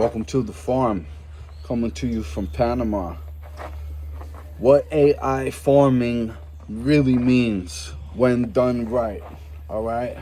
Welcome to the farm, coming to you from Panama. What AI farming really means when done right, all right?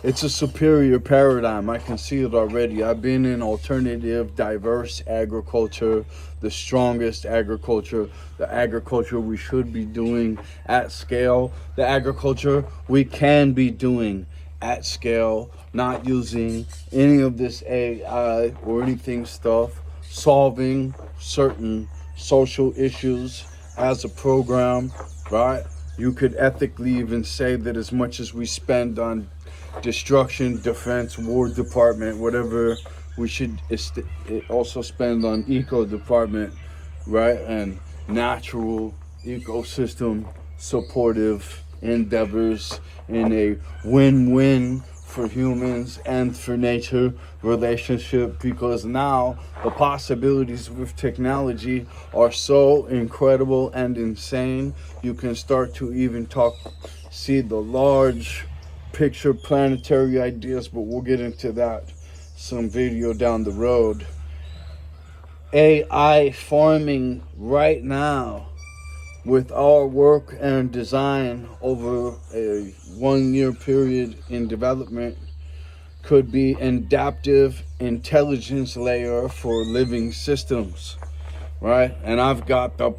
It's a superior paradigm. I can see it already. I've been in alternative, diverse agriculture, the strongest agriculture, the agriculture we should be doing at scale, the agriculture we can be doing at scale, not using any of this AI or anything stuff, solving certain social issues as a program, right? You could ethically even say that as much as we spend on destruction, defense, war department, whatever, we should also spend on eco department, right? And natural ecosystem supportive endeavors in a win-win for humans and for nature relationship, because now the possibilities with technology are so incredible and insane. You can start to even see the large picture planetary ideas, but we'll get into that some video down the road. AI farming right now, with our work and design over a 1 year period in development, could be an adaptive intelligence layer for living systems, right? And I've got the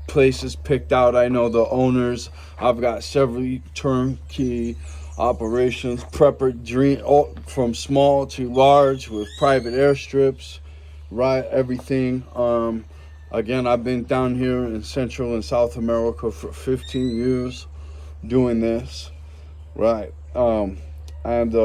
places picked out. I know the owners. I've got several turnkey operations, from small to large, with private airstrips, right? Everything. Again, I've been down here in Central and South America for 15 years doing this, right? And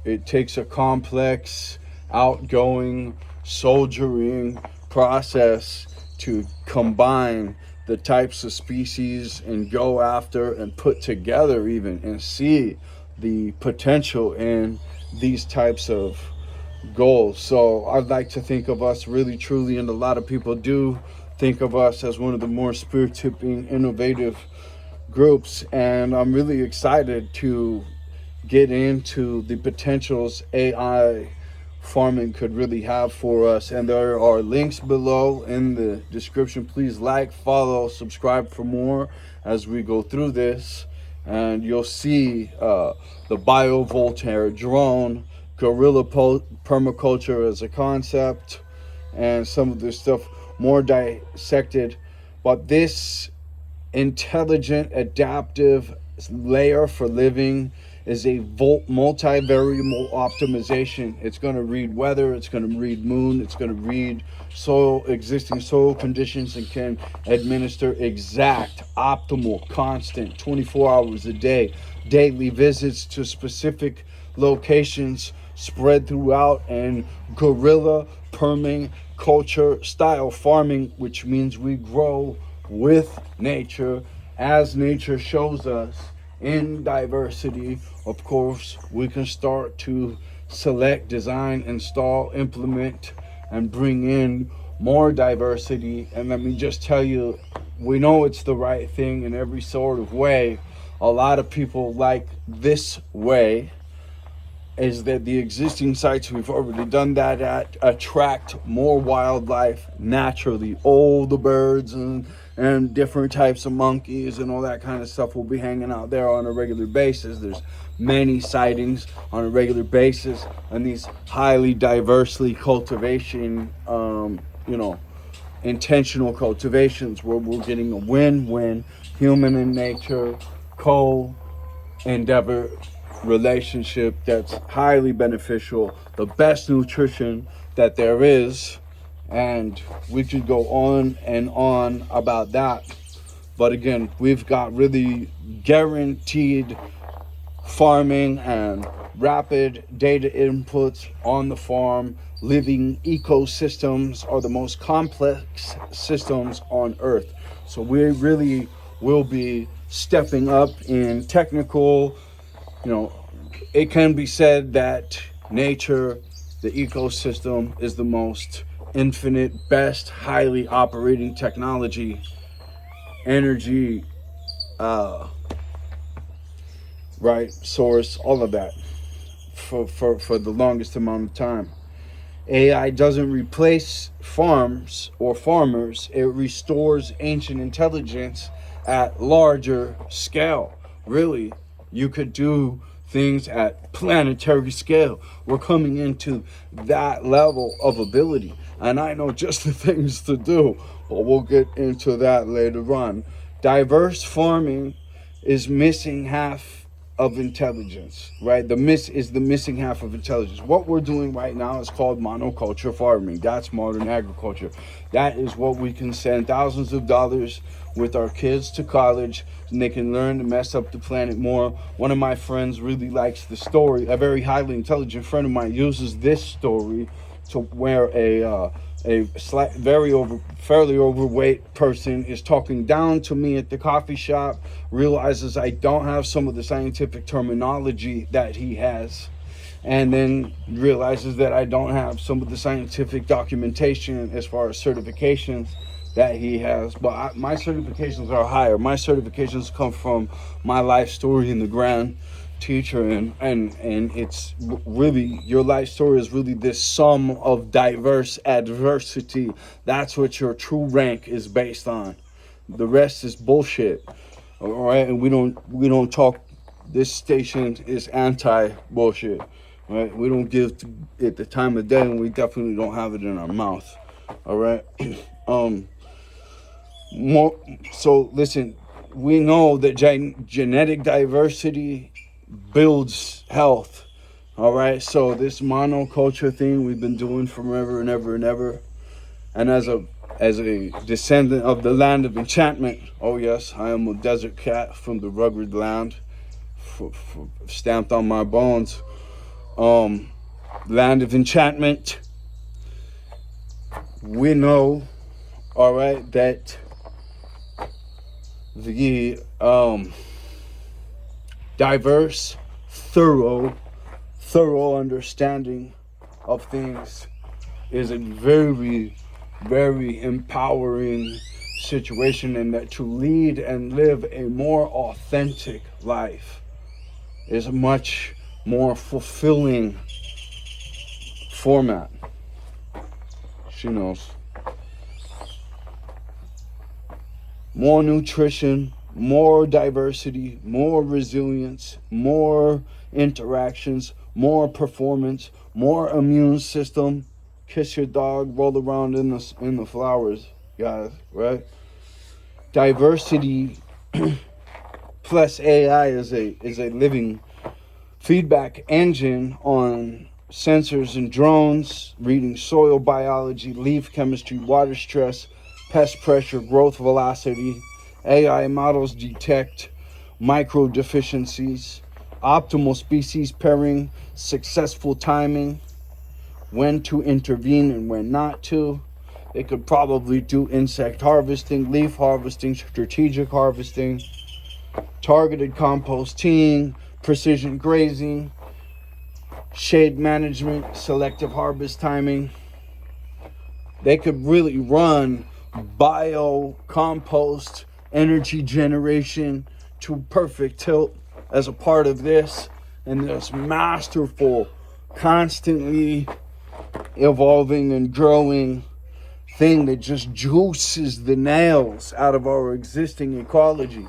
it takes a complex, outgoing, soldiering process to combine the types of species and go after and put together even and see the potential in these types of goals. So I'd like to think of us really truly, and a lot of people do think of us as one of the more spirit tipping, innovative groups. And I'm really excited to get into the potentials AI farming could really have for us. And there are links below in the description. Please like, follow, subscribe for more as we go through this. And you'll see the biovoltaire drone, guerrilla permaculture as a concept, and some of this stuff more dissected. But this intelligent, adaptive layer for living is a multivariable optimization. It's going to read weather, it's going to read moon, it's going to read existing soil conditions, and can administer exact, optimal, constant, 24 hours a day, daily visits to specific locations spread throughout, and guerrilla permaculture style farming, which means we grow with nature as nature shows us in diversity. Of course, we can start to select, design, install, implement, and bring in more diversity. And let me just tell you, we know it's the right thing in every sort of way. A lot of people like this way is that the existing sites we've already done that at attract more wildlife naturally. All the birds and different types of monkeys and all that kind of stuff will be hanging out there on a regular basis. There's many sightings on a regular basis, and these highly diversely intentional cultivations where we're getting a win-win, human and nature co-endeavor relationship that's highly beneficial, the best nutrition that there is. And we could go on and on about that, but again, we've got really guaranteed farming and rapid data inputs on the farm. Living ecosystems are the most complex systems on earth, so we really will be stepping up in technical. It can be said that nature, the ecosystem, is the most infinite, best, highly operating technology, energy, right, source, all of that for the longest amount of time. AI doesn't replace farms or farmers, it restores ancient intelligence at larger scale. Really, you could do things at planetary scale. We're coming into that level of ability. And I know just the things to do, but we'll get into that later on. Diverse farming is missing half of intelligence, right? The missing half of intelligence. What we're doing right now is called monoculture farming. That's modern agriculture. That is what we can send thousands of dollars with our kids to college, and they can learn to mess up the planet more. One of my friends really likes the story. A very highly intelligent friend of mine uses this story to where fairly overweight person is talking down to me at the coffee shop, realizes I don't have some of the scientific terminology that he has, and then realizes that I don't have some of the scientific documentation as far as certifications that he has. But my certifications are higher. My certifications come from my life story in the grand teacher, and it's really, your life story is really this sum of diverse adversity. That's what your true rank is based on. The rest is bullshit. All right, and we don't talk. This station is anti bullshit. Right, we don't give it the time of day, and we definitely don't have it in our mouth. All right. So listen, we know that genetic diversity builds health. All right, so this monoculture thing we've been doing forever and ever and ever, and as a descendant of the land of enchantment, oh yes, I am a desert cat from the rugged land, stamped on my bones. Land of enchantment. We know, all right, that the diverse, thorough understanding of things is a very, very empowering situation, and that to lead and live a more authentic life is a much more fulfilling format. She knows. More nutrition, more diversity, more resilience, more interactions, more performance, more immune system. Kiss your dog, roll around in the flowers, guys, right? Diversity plus AI is a living feedback engine on sensors and drones, reading soil biology, leaf chemistry, water stress, pest pressure, growth velocity. AI models detect micro deficiencies, optimal species pairing, successful timing, when to intervene and when not to. They could probably do insect harvesting, leaf harvesting, strategic harvesting, targeted composting, precision grazing, shade management, selective harvest timing. They could really run bio compost, energy generation to perfect tilt as a part of this, and this masterful, constantly evolving and growing thing that just juices the nails out of our existing ecology.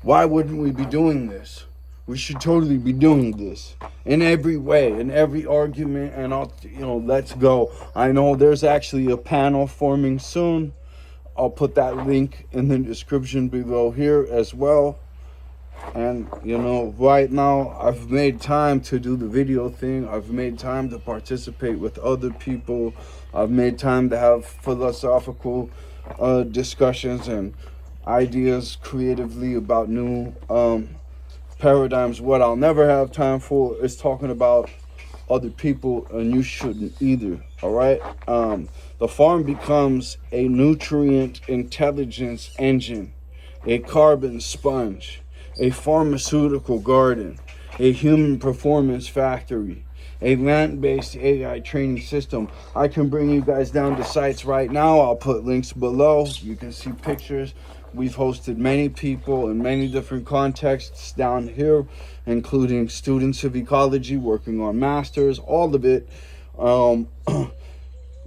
Why wouldn't we be doing this? We should totally be doing this in every way, in every argument, and let's go. I know there's actually a panel forming soon. I'll put that link in the description below here as well. And right now I've made time to do the video thing. I've made time to participate with other people. I've made time to have philosophical discussions and ideas creatively about new paradigms. What I'll never have time for is talking about other people, and you shouldn't either. All right. The farm becomes a nutrient intelligence engine, a carbon sponge, a pharmaceutical garden, a human performance factory, a land-based AI training system. I can bring you guys down to sites right now. I'll put links below. You can see pictures. We've hosted many people in many different contexts down here, including students of ecology working on masters, all of it. Um,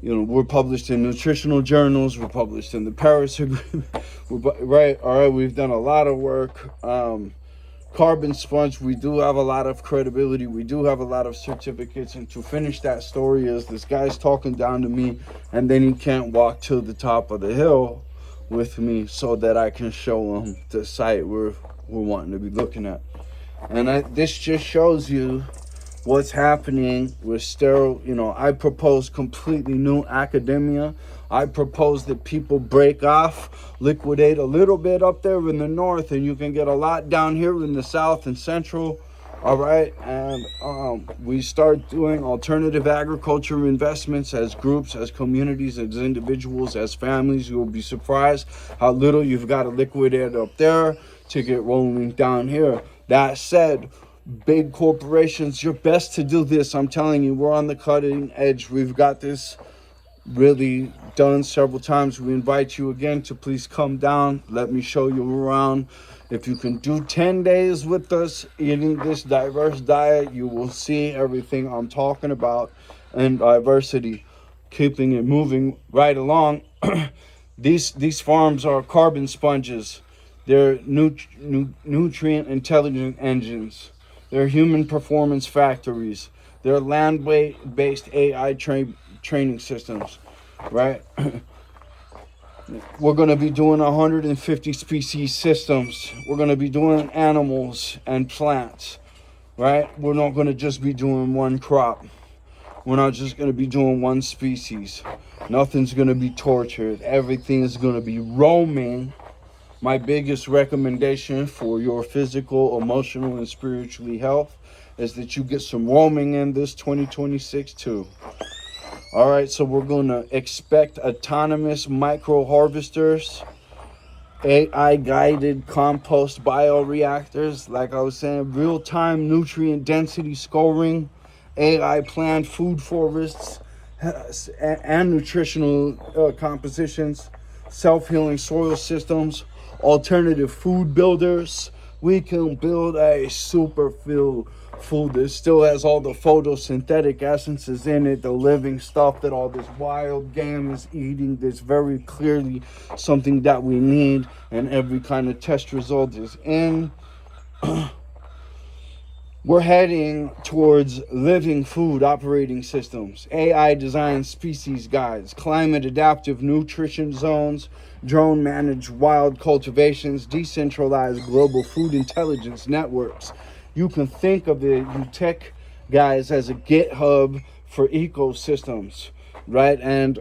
we're published in nutritional journals. We're published in the Paris Agreement. Right, all right. We've done a lot of work. Carbon Sponge, we do have a lot of credibility. We do have a lot of certificates. And to finish that story is this guy's talking down to me, and then he can't walk to the top of the hill with me so that I can show him the site we're wanting to be looking at. And this just shows you what's happening with sterile. I propose completely new academia. I propose that people break off, liquidate a little bit up there in the north, and you can get a lot down here in the south and central. All right, and we start doing alternative agriculture investments as groups, as communities, as individuals, as families. You will be surprised how little you've got to liquidate up there to get rolling down here. That said, big corporations, you're best to do this. I'm telling you, we're on the cutting edge. We've got this really done several times. We invite you again to please come down. Let me show you around. If you can do 10 days with us eating this diverse diet, you will see everything I'm talking about in diversity, keeping it moving right along. These farms are carbon sponges. They're nutrient intelligent engines. They're human performance factories. They're land-based AI training systems, right? We're going to be doing 150 species systems. We're going to be doing animals and plants, right? We're not going to just be doing one crop. We're not just going to be doing one species. Nothing's going to be tortured. Everything is going to be roaming. My biggest recommendation for your physical, emotional, and spiritually health is that you get some roaming in this 2026 too. All right, so we're going to expect autonomous micro harvesters, AI guided compost bioreactors, like I was saying, real time nutrient density scoring, AI planned food forests, and nutritional compositions, self healing soil systems, alternative food builders. We can build a super food that still has all the photosynthetic essences in it, the living stuff that all this wild game is eating. That's very clearly something that we need, and every kind of test result is in. We're heading towards living food operating systems, AI designed species guides, climate adaptive nutrition zones, drone managed wild cultivations, decentralized global food intelligence networks. You can think of it, you tech guys, as a GitHub for ecosystems, right? And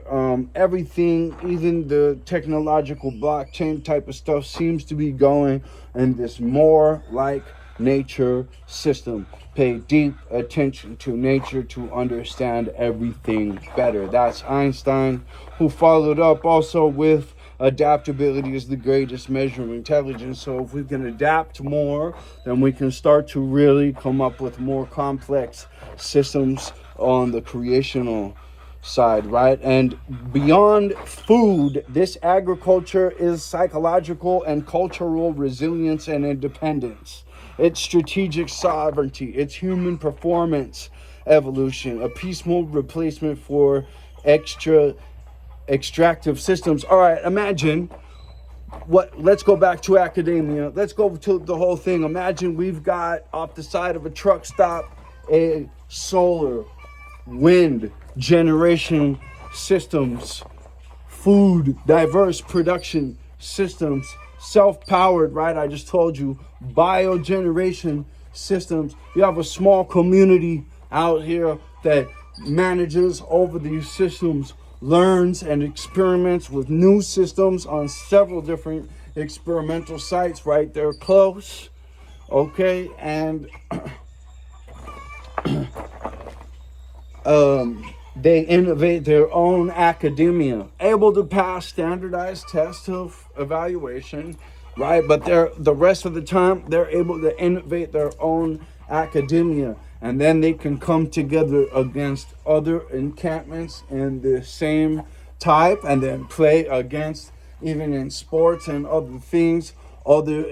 everything, even the technological blockchain type of stuff, seems to be going in this more like nature system. Pay deep attention to nature to understand everything better. That's Einstein, who followed up also with adaptability is the greatest measure of intelligence. So if we can adapt more, then we can start to really come up with more complex systems on the creational side, right? And beyond food, this agriculture is psychological and cultural resilience and independence. It's strategic sovereignty. It's human performance evolution, a peaceful replacement for extractive systems. All right, imagine let's go back to academia. Let's go to the whole thing. Imagine we've got off the side of a truck stop a solar, wind generation systems, food, diverse production systems, self-powered, right? I just told you, biogeneration systems. You have a small community out here that manages over these systems, learns and experiments with new systems on several different experimental sites right there close. Okay, and they innovate their own academia, able to pass standardized tests of evaluation, right? But the rest of the time, they're able to innovate their own academia. And then they can come together against other encampments in the same type, and then play against, even in sports and other things, other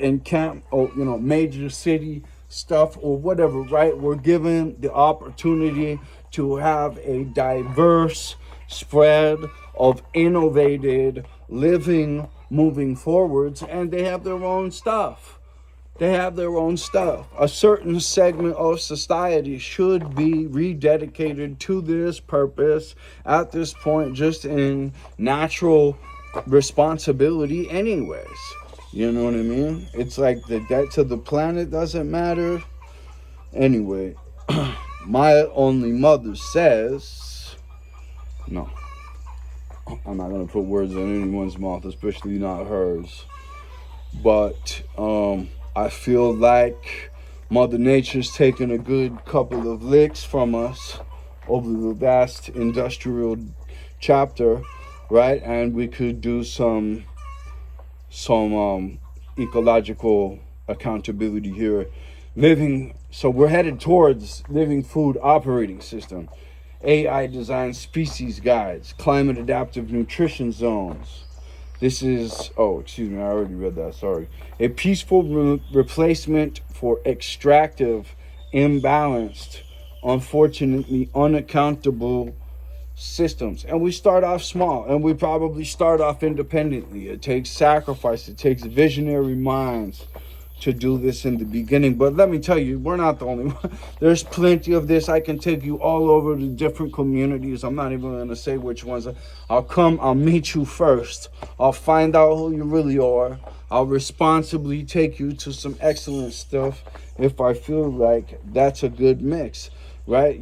major city stuff or whatever, right? We're given the opportunity to have a diverse spread of innovated living moving forwards, and they have their own stuff. They have their own stuff. A certain segment of society should be rededicated to this purpose at this point, just in natural responsibility anyways. You know what I mean? It's like the debt to the planet doesn't matter. Anyway, my only mother says, no, I'm not going to put words in anyone's mouth, especially not hers. But I feel like Mother Nature's taken a good couple of licks from us over the vast industrial chapter, right? And we could do some ecological accountability here. So we're headed towards living food operating system, AI designed species guides, climate adaptive nutrition zones. This is, oh, excuse me, I already read that, sorry. A peaceful replacement for extractive, imbalanced, unfortunately unaccountable systems. And we start off small, and we probably start off independently. It takes sacrifice, it takes visionary minds to do this in the beginning. But let me tell you, we're not the only one. There's plenty of this. I can take you all over the different communities. I'm not even going to say which ones. I'll meet you first. I'll find out who you really are. I'll responsibly take you to some excellent stuff if I feel like that's a good mix. Right?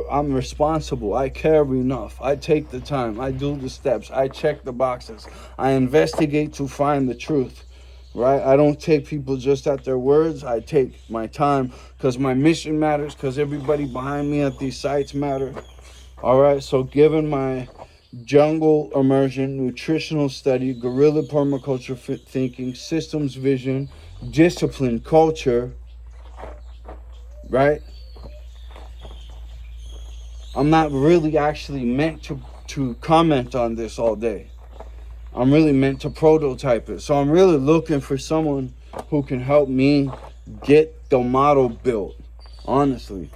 I'm responsible. I care enough. I take the time. I do the steps. I check the boxes. I investigate to find the truth. Right? I don't take people just at their words. I take my time because my mission matters, because everybody behind me at these sites matter. All right. So given my jungle immersion, nutritional study, guerrilla permaculture thinking, systems vision, discipline, culture, right? I'm not really actually meant to comment on this all day. I'm really meant to prototype it. So I'm really looking for someone who can help me get the model built. Honestly,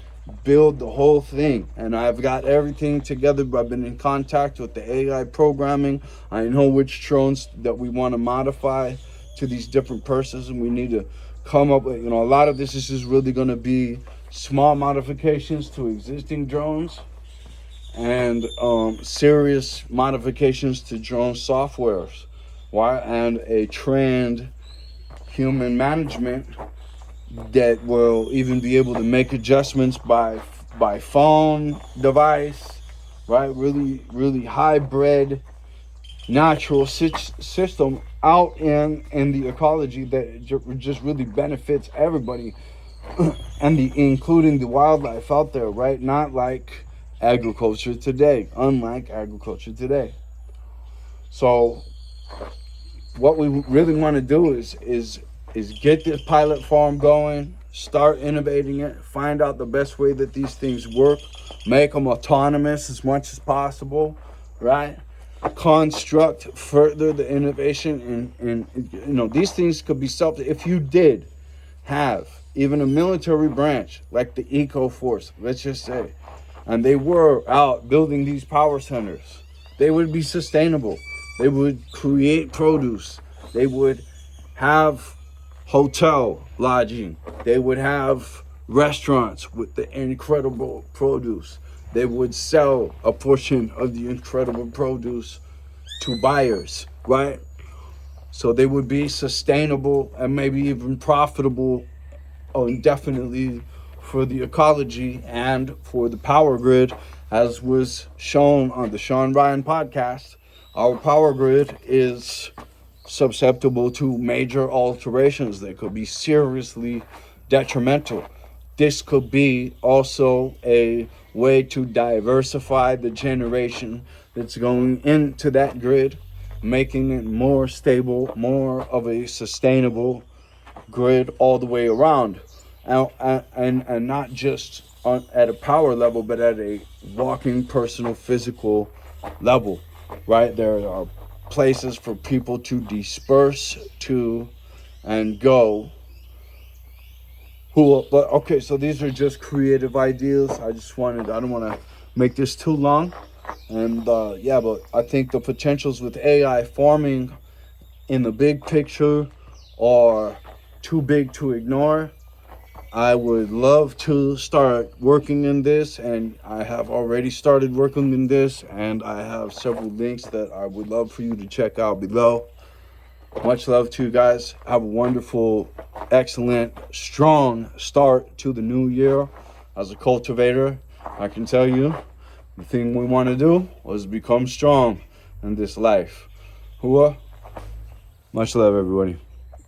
build the whole thing. And I've got everything together. I've been in contact with the AI programming. I know which drones that we want to modify to these different persons, and we need to come up with, a lot of this is just really going to be small modifications to existing drones, and serious modifications to drone softwares. Why? And a trained human management that will even be able to make adjustments by phone device, right? Really, really hybrid, natural system out in the ecology that just really benefits everybody, and including the wildlife out there, right? Not like agriculture today, unlike agriculture today. So what we really want to do is get this pilot farm going, start innovating it, find out the best way that these things work, make them autonomous as much as possible, right? Construct further the innovation, and these things could be if you did have even a military branch like the Eco Force, let's just say, and they were out building these power centers, they would be sustainable. They would create produce. They would have hotel lodging. They would have restaurants with the incredible produce. They would sell a portion of the incredible produce to buyers, right? So they would be sustainable and maybe even profitable indefinitely for the ecology and for the power grid, as was shown on the Sean Ryan podcast. Our power grid is susceptible to major alterations that could be seriously detrimental. This could be also a way to diversify the generation that's going into that grid, making it more stable, more of a sustainable grid all the way around, and not just at a power level, but at a walking personal physical level, right? There are places for people to disperse to and go. But okay, so these are just creative ideas. I don't want to make this too long. And yeah, but I think the potentials with AI farming in the big picture are too big to ignore. I would love to start working in this, and I have already started working in this, and I have several links that I would love for you to check out below. Much love to you guys. Have a wonderful, excellent, strong start to the new year. As a cultivator, I can tell you the thing we want to do was become strong in this life. Hua. Much love, everybody.